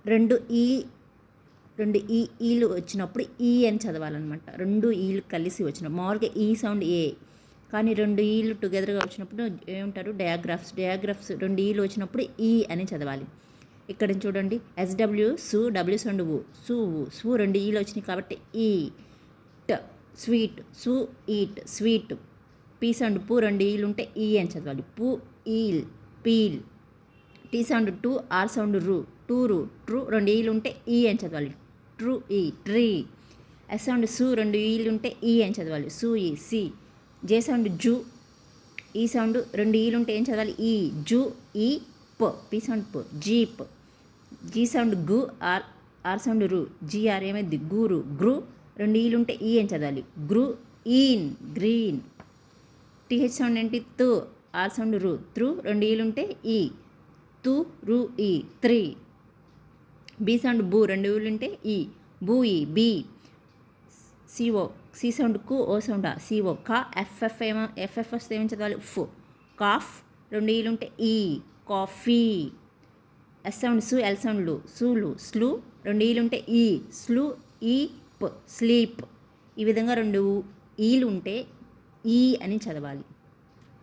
రెండు ఈ రెండు ఈలు వచ్చినప్పుడు ఈ అని చదవాలన్నమాట. రెండు ఈలు కలిసి వచ్చినప్పుడు మామూలుగా ఈ సౌండ్ ఏ, కానీ రెండు ఈలు టుగెదర్గా వచ్చినప్పుడు ఏమంటారు డయాగ్రాఫ్స్ రెండు ఈలు వచ్చినప్పుడు ఈ అని చదవాలి. ఇక్కడ చూడండి ఎస్డబ్ల్యూ సు, డబ్ల్యూ సౌండ్ ఊ, సు రెండు ఈలు వచ్చినాయి కాబట్టి ఈ ట్, స్వీట్ సు ఈట్ స్వీట్. పీ సౌండ్ పు రెండు ఈలు ఉంటే ఈ అని చదవాలి. పు ఈల్ పీల్. టీ సౌండ్ టు, ఆర్ సౌండ్ రు, టూరు ట్రూ రెండు ఈలు ఉంటే ఈ అని చదవాలి. ట్రూ ఈ ట్రీ. ఎస్ సౌండ్ సు రెండు ఈలు ఉంటే ఈ అని చదవాలి. సు ఈ సి. జే సౌండ్ జు, ఈ సౌండ్ రెండు ఈలు ఉంటే ఏం చదవాలి ఈ జు ఈ ప. పీ సౌండ్ పు జీప్. జీ సౌండ్ గు, ఆర్ సౌండ్ రు, జిఆర్ ఏమైంది గూరు గ్రూ రెండు ఈలు ఉంటే ఈ అని చదవాలి. గ్రూ ఈన్ గ్రీన్. టీహెచ్ సౌండ్ ఏంటి తు, ఆర్ సౌండ్ రు, త్రూ రెండు ఈలు ఉంటే ఈ తు రు ఈ త్రీ. బీ సౌండ్ బూ రెండు ఈలు ఉంటే ఈ బూ ఈ బీ. సిఓ సి సౌండ్ కు, ఓ సౌండ్ ఆ సిఓ కా. ఎఫ్ఎఫ్ వస్తే ఏమని చదవాలి ఫ్ కాఫ్ రెండు ఈలు ఉంటే ఈ కాఫీ. ఎస్ సౌండ్ సు, ఎల్ సౌండ్ లు, సూలు స్లూ రెండు ఈలు ఉంటే ఈ స్లూ ఈ ప్ స్లీప్. ఈ విధంగా రెండు ఈలు ఉంటే ఈ అని చదవాలి.